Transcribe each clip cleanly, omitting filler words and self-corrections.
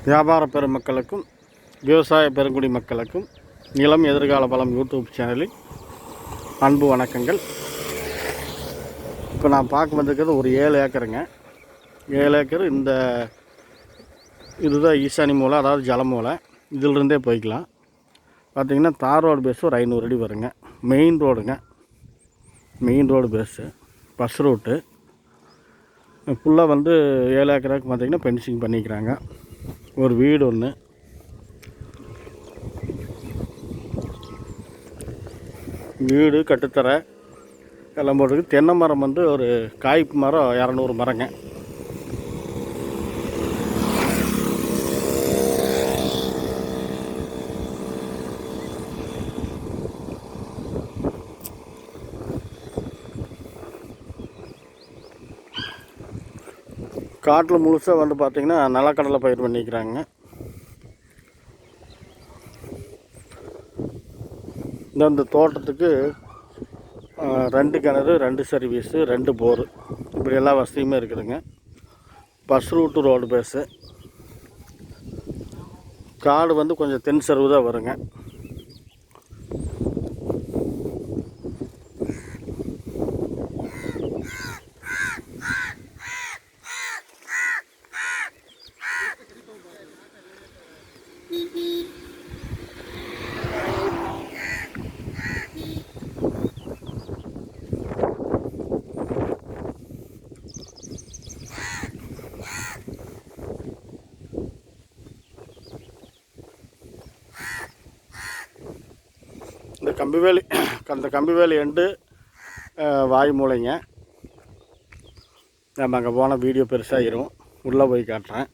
வியாபார பெருமக்களுக்கும் விவசாய பெருங்குடி மக்களுக்கும் நிலம் எதிர்கால பலம் யூடியூப் சேனலில் அன்பு வணக்கங்கள். இப்போ நான் பார்க்க வந்திருக்கிறது ஒரு 7 ஏக்கருங்க. 7 ஏக்கர். இதுதான் ஈசானி மூலை, அதாவது ஜல மூலை. இதிலிருந்தே போய்க்கலாம். பார்த்திங்கன்னா தார் ரோடு பேஸு ஒரு 500 அடி வருங்க. மெயின் ரோடுங்க, main road face, bus route. ஃபுல்லாக 7 ஏக்கருக்கு பார்த்திங்கன்னா பென்சிங் பண்ணிக்கிறாங்க. ஒரு வீடு ஒன்று, வீடு கட்டுத்தரை எல்லாம் போட்டுருக்கு. தென்னை மரம் ஒரு காய்ப்பு மரம் 200 மரங்க. காட்டில் முழுசாக பார்த்திங்கன்னா நிலக்கடலை பயிர் பண்ணிக்கிறாங்க. இந்த தோட்டத்துக்கு 2 கிணறு, 2 சர்வீஸு, 2 போரு, இப்படி எல்லா வசதியுமே இருக்குதுங்க. பஸ் ரூட்டு, ரோடு பேஸு. காடு கொஞ்சம் தென் சருவு தான் வருங்க. அந்த கம்பிவேலி எண்டு வாய் மூலைங்க. நம்ம அங்கே போனால் வீடியோ பெருசாகிடும், உள்ளே போய் காட்டுறேன்.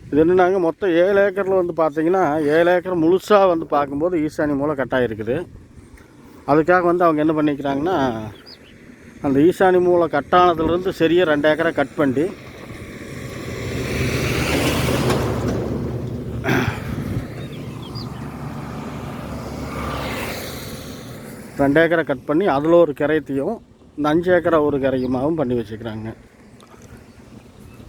இது என்னன்னாங்க, மொத்தம் 7 ஏக்கரில் பார்த்திங்கன்னா 7 ஏக்கர் முழுசாக பார்க்கும்போது ஈசானி மூலை கட்டாயிருக்குது. அதுக்காக அவங்க என்ன பண்ணிக்கிறாங்கன்னா, அந்த ஈசானி மூலை கட்டானதுலேருந்து சரியாக 2 ஏக்கரை கட் பண்ணி 2 ஏக்கரை கட் பண்ணி அதில் ஒரு கிரையத்தையும் இந்த 5 ஏக்கரை ஒரு கிரையுமாகவும் பண்ணி வச்சுக்கிறாங்க.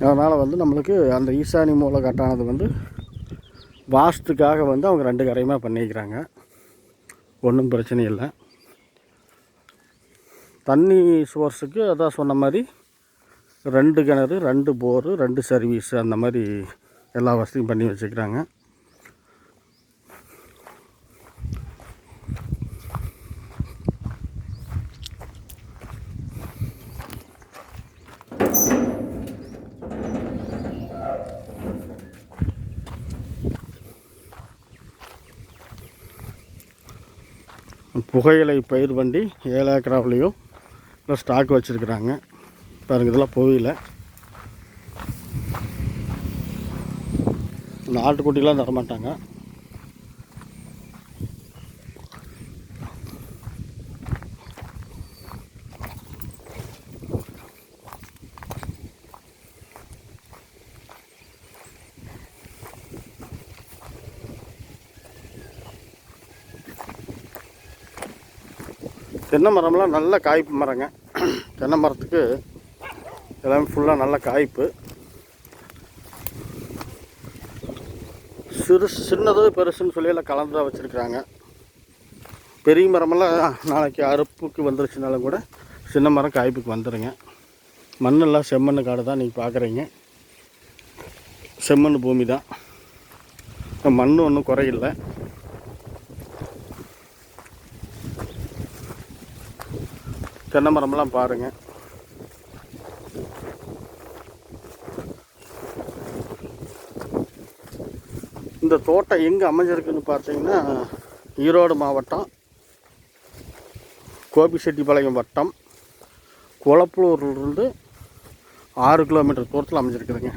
அதனால் நம்மளுக்கு அந்த ஈசானி மூலை கட்டானது வாஸ்துக்காக அவங்க 2 கரையுமா பண்ணிக்கிறாங்க. ஒன்றும் பிரச்சனை இல்லை. தண்ணி சோர்ஸுக்கு அதான் சொன்ன மாதிரி 2 கிணறு, 2 போரு, 2 சர்வீஸு, அந்த மாதிரி எல்லா வசதியும் பண்ணி வச்சுக்கிறாங்க. புகையிலை பயிர் வண்டி 7 ஏக்கராவிலையும் ஸ்டாக் வச்சுருக்குறாங்க. பாருங்கள், இதெல்லாம் புகையிலை. இந்த ஆட்டுக்குட்டிலாம் தரமாட்டாங்க. தென்னை மரம்லாம் நல்ல காய்ப்பு மரங்க. தென்னை மரத்துக்கு எல்லாமே ஃபுல்லாக நல்ல காய்ப்பு. சின்னது பெருசுன்னு சொல்லி எல்லாம் கலந்து தான் வச்சுருக்குறாங்க. பெரிய மரமெல்லாம் நாளைக்கு அறுப்புக்கு வந்துருச்சுனாலும் கூட சின்ன மரம் காய்ப்புக்கு வந்துடுங்க. மண்ணெல்லாம் செம்மண் காடு தான் நீங்கள் பார்க்குறீங்க. செம்மண் பூமி தான், மண் ஒன்றும் குறையில்லை. தென்னை மரமெல்லாம் பாருங்கள். இந்த தோட்டம் எங்கே அமைஞ்சிருக்குன்னு பார்த்தீங்கன்னா, ஈரோடு மாவட்டம், கோபிச்செட்டிப்பாளையம் வட்டம், குளப்பலூர்லேருந்து 6 கிலோமீட்டர் தூரத்தில் அமைஞ்சிருக்குதுங்க.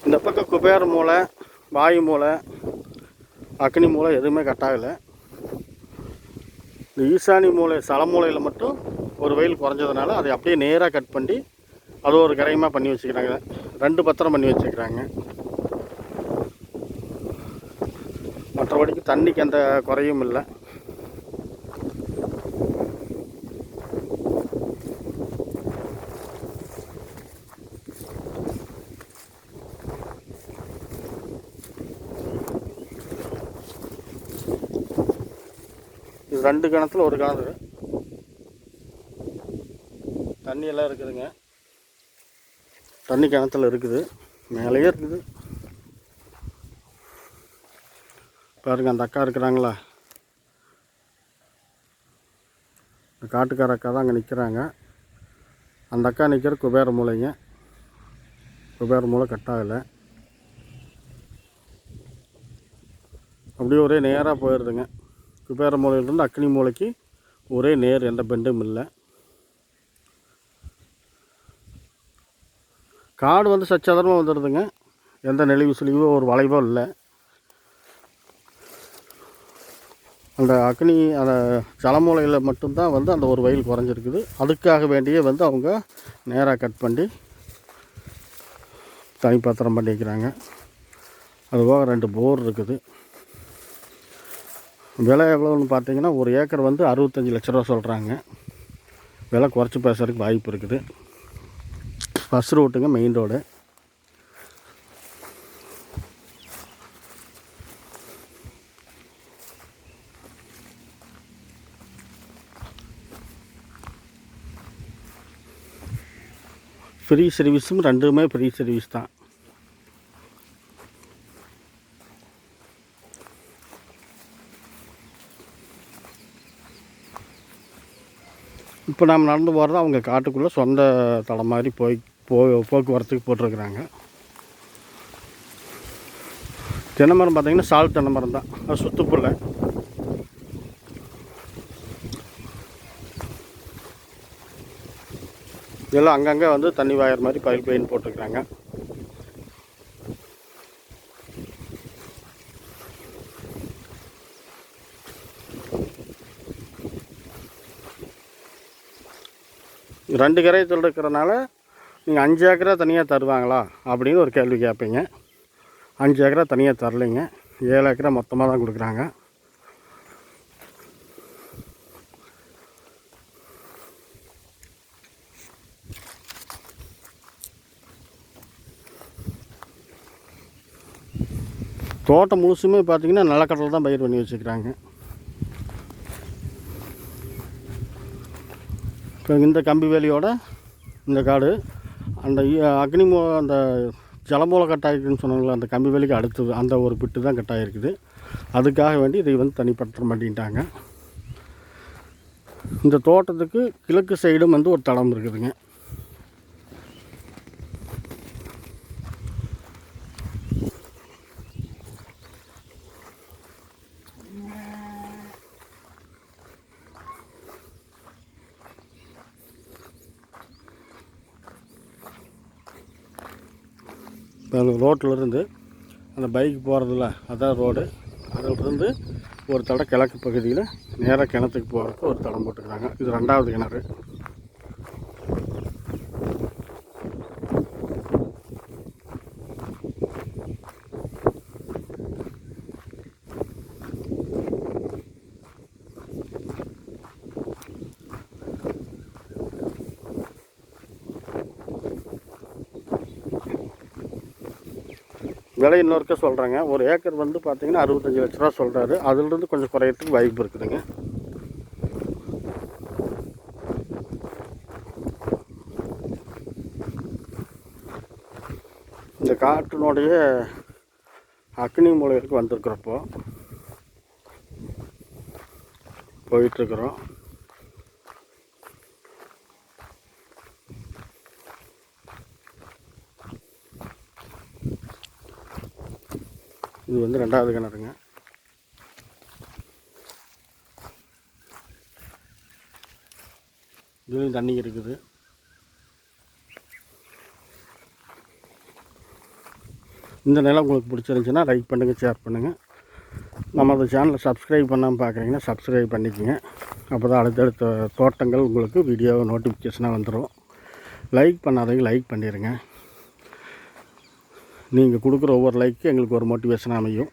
இந்த பக்கம் குபேர மூலை, வாயு மூலை, அக்னி மூலை எதுவுமே கட்டாகலை. இந்த ஈசானி மூலை, சல மூலையில் மட்டும் ஒரு வெயில் குறைஞ்சதுனால அதை அப்படியே நேராக கட் பண்ணி அது ஒரு கரையமாக பண்ணி வச்சுக்கிறாங்க. 2 பத்திரம் பண்ணி வச்சுக்கிறாங்க. மற்றபடிக்கு தண்ணிக்கு எந்த குறையும் இல்லை. இது 2 கிணத்துல ஒரு கிணறு தண்ணி எல்லாம் இருக்குதுங்க. தண்ணி கிணத்துல இருக்குது, மேலேயே இருக்குது. பாருங்க, அந்த அக்கா இருக்கிறாங்களா, இந்த காட்டுக்கார அக்கா தான் அங்கே நிற்கிறாங்க. அந்த அக்கா நிற்கிற குபேர மூலைங்க. குபேர மூலை கட்டாகலை. அப்படியே ஒரே நேராக போயிடுதுங்க. குபேர மூலையிலிருந்து அக்னி மூலைக்கு ஒரே நேர், எந்த பெண்டும் இல்லை. காடு வந்து சச்சதரமாக வந்துடுதுங்க. எந்த நெளிவு சுழிவோ ஒரு வளைவோ இல்லை. அந்த அக்னி அந்த ஜலமூலையில் மட்டும்தான் வந்து அந்த ஒரு வயல் குறைஞ்சிருக்குது. அதுக்காக வேண்டியே வந்து அவங்க நேராக கட் பண்ணி தனிப்பத்திரம் பண்ணிக்கிறாங்க. அதுபோக 2 போர் இருக்குது. விலை எவ்வளோன்னு பார்த்தீங்கன்னா, ஒரு ஏக்கர் வந்து 65 லட்ச ரூபா சொல்கிறாங்க. விலை குறைச்சி பேசுறதுக்கு வாய்ப்பு இருக்குது. பஸ் ரூட்டுங்க, மெயின் ரோடு. ஃப்ரீ சர்வீஸும் 2மே ஃப்ரீ சர்வீஸ் தான். இப்போ நாம் நடந்து போகிறது அவங்க காட்டுக்குள்ளே சொந்த தடம் மாதிரி போக்குவரத்துக்கு போட்டிருக்கிறாங்க. தென்னைமரம் பார்த்திங்கன்னா சால் தென்னைமரம் தான், அது சுத்துப்புல்ல. இதெல்லாம் அங்கங்கே வந்து தண்ணி வாயிற மாதிரி பைப் லைன் போட்டிருக்கிறாங்க. ரெண்டு கரையத்தில் இருக்கிறனால நீங்கள் 5 ஏக்கரா தனியாக தருவாங்களா அப்படின்னு ஒரு கேள்வி கேட்பீங்க. 5 ஏக்கரா தனியாக தரலைங்க, 7 ஏக்கரா மொத்தமாக தான் கொடுக்குறாங்க. தோட்டம் முழுசுமே பார்த்திங்கன்னா நிலக்கடலை தான் பயிர் பண்ணி வச்சுக்கிறாங்க. இப்போ இந்த கம்பி வேலியோட இந்த காடு அந்த அந்த ஜலமூலை கட்டாயிருக்குன்னு சொன்னாங்களா, அந்த கம்பி வேலிக்கு அடுத்தது அந்த ஒரு பிட்டு தான் கட்டாயிருக்குது. அதுக்காக வேண்டி இதை வந்து தனிப்பற்றம் பண்ணிட்டாங்க. இந்த தோட்டத்துக்கு கிழக்கு சைடும் வந்து ஒரு தடம் இருக்குதுங்க. ரோட்டிலிருந்து அந்த பைக் போகிறதில்ல, அதான் ரோடு. அதிலிருந்து ஒரு தடம் கிழக்கு பகுதியில் நேராக கிணத்துக்கு போகிறதுக்கு ஒரு தடம் போட்டுக்கிறாங்க. இது 2வது கிணறு. விலை இன்னொருக்க சொல்கிறாங்க. ஒரு ஏக்கர் வந்து பார்த்திங்கன்னா 65 லட்ச ரூபா சொல்கிறாரு. அதிலிருந்து கொஞ்சம் குறையறதுக்கு வாய்ப்பு இருக்குதுங்க. இந்த காட்டினுடைய அக்னி மூலைக்கு வந்திருக்கிறப்போ போயிட்டுருக்குறோம். இது வந்து 2வது கிணறுங்க. இதுலேயும் தண்ணி இருக்குது. இந்த நிலம் உங்களுக்கு பிடிச்சிருந்துச்சுன்னா லைக் பண்ணுங்கள், ஷேர் பண்ணுங்கள். நம்ம அந்த சேனலை சப்ஸ்கிரைப் பண்ணாமல் பார்க்குறீங்கன்னா சப்ஸ்கிரைப் பண்ணிக்கோங்க. அப்போ தான் அடுத்தடுத்த தோட்டங்கள் உங்களுக்கு வீடியோ நோட்டிஃபிகேஷனாக வந்துடும். லைக் பண்ணாதவங்க லைக் பண்ணிடுங்க. நீங்கள் கொடுக்குற ஒவ்வொரு லைக்கும் எங்களுக்கு ஒரு மோட்டிவேஷனாக அமையும்.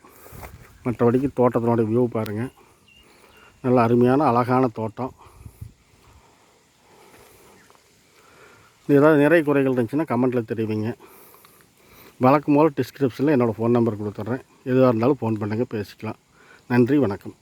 மற்றபடிக்கு தோட்டத்தினோட வியூ பாருங்கள். நல்ல அருமையான அழகான தோட்டம். ஏதாவது நிறை குறைகள் இருந்துச்சுன்னா கமெண்ட்டில் தெரிவிங்க. வழக்கம் போல் டிஸ்கிரிப்ஷனில் என்னோடய ஃபோன் நம்பர் கொடுத்துட்றேன். எதுவாக இருந்தாலும் ஃபோன் பண்ணுங்கள், பேசிக்கலாம். நன்றி, வணக்கம்.